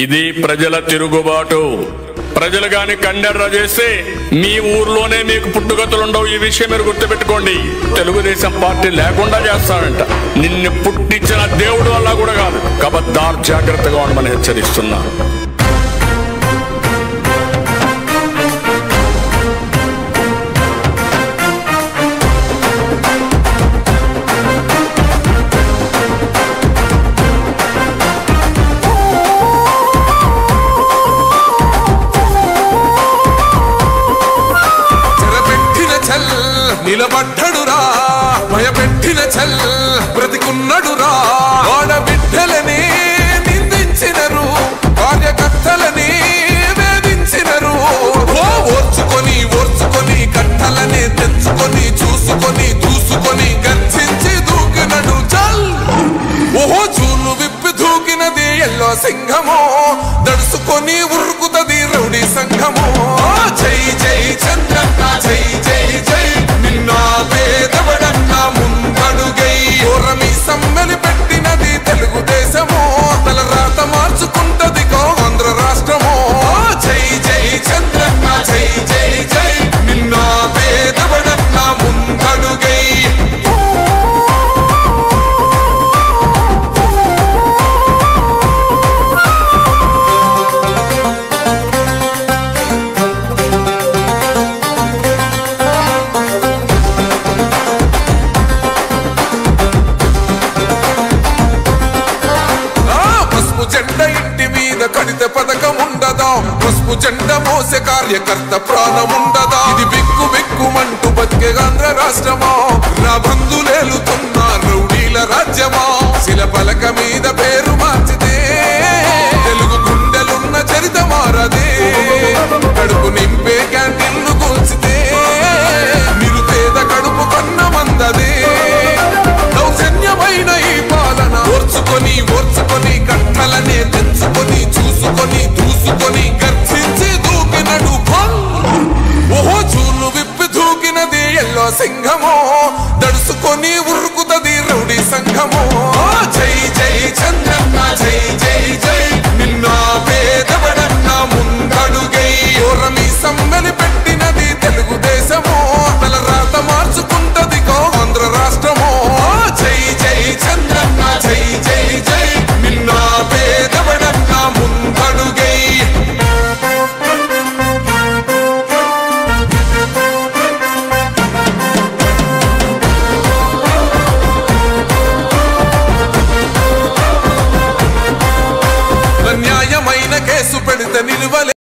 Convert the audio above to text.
ఇది ప్రజల తిరుగుబాటు. ప్రజలు గాని కండెర్ర చేస్తే మీ ఊర్లోనే మీకు పుట్టుగతులుండవు. ఈ విషయం మీరు గుర్తుపెట్టుకోండి. తెలుగుదేశం పార్టీ లేకుండా చేస్తాడంట. నిన్ను పుట్టించిన దేవుడు వల్ల కూడా కాదు. కబద్దార్, జాగ్రత్తగా ఉండమని హెచ్చరిస్తున్నారు. నిలబడ్డడురా భయపెట్టిన చల్ బ్రతికున్నడురా. ఆడబిడ్డలని నిందించినరు, కార్యకర్తలని వేధించినరు. ఓర్చుకొని ఓర్చుకొని కట్టలని తెచ్చుకొని చూసుకొని దూసుకొని గర్జించి దూకినడు చల్. ఓహో చూలు విప్పి దూకినది ఎల్లో సింహమో, దడుసుకొని ఉరుకుతది రౌడీ సంఘమో. జై జై చంద్రన్న జై జై జై, నిన్న పేదవడన్న ముందడుగై. ఓరమి సమ్మెలి పెట్టినది తెలుగుదేశమో, తల రాత మార్చుకుంటది ఆంధ్ర రాష్ట్రమో. జై జై చంద్రన్న జై జై జై, నిన్న పేదవడన్న ముందడుగై. జెండా ఇంటి మీద కడితే పథకం ఉండదా, పసుపు జెండా మోసే కార్యకర్త ప్రాణముండదా. ఇది బిక్కు బిక్కుమంటూ బతికే ఆంధ్ర రాష్ట్రమా, నా బంధులేలుతున్న రౌడీల రాజ్యమా. శిల పలక మీద పేరు మార్చితే తెలుగు గుండెలున్న చరిత మారదే. కడుపు నింపే క్యాంటీన్లు కూల్చితే నిరుపేద కడుపు కన్న మందదే. దౌర్జన్యమైన ఈ పాలన ఓర్చుకొని ఓర్చుకొని కట్టలనే తెచ్చుకొని చూసుకొని దూసుకొని గర్జించి దూకినడు భల్. ఓహో చూలు విప్పి దూకినది ఎల్లో సింహమో, దడుసుకొని ఉరుకుతది రౌడీ సంఘమో. జై జై చంద్రన్న జై జై జై, నిన్న పేదవడన్న ముందడుగై. ఓరమి సమ్మెలి పెట్టినది తెలుగుదేశమో, తల రాత మార్చుకుంటది ఆంధ్ర రాష్ట్రమో. జై జై చంద్రన్న జై జై జై, నిన్న పేదవడన్న ముందడుగై. న్యాయమైన కేసు పెడితే నిలువలే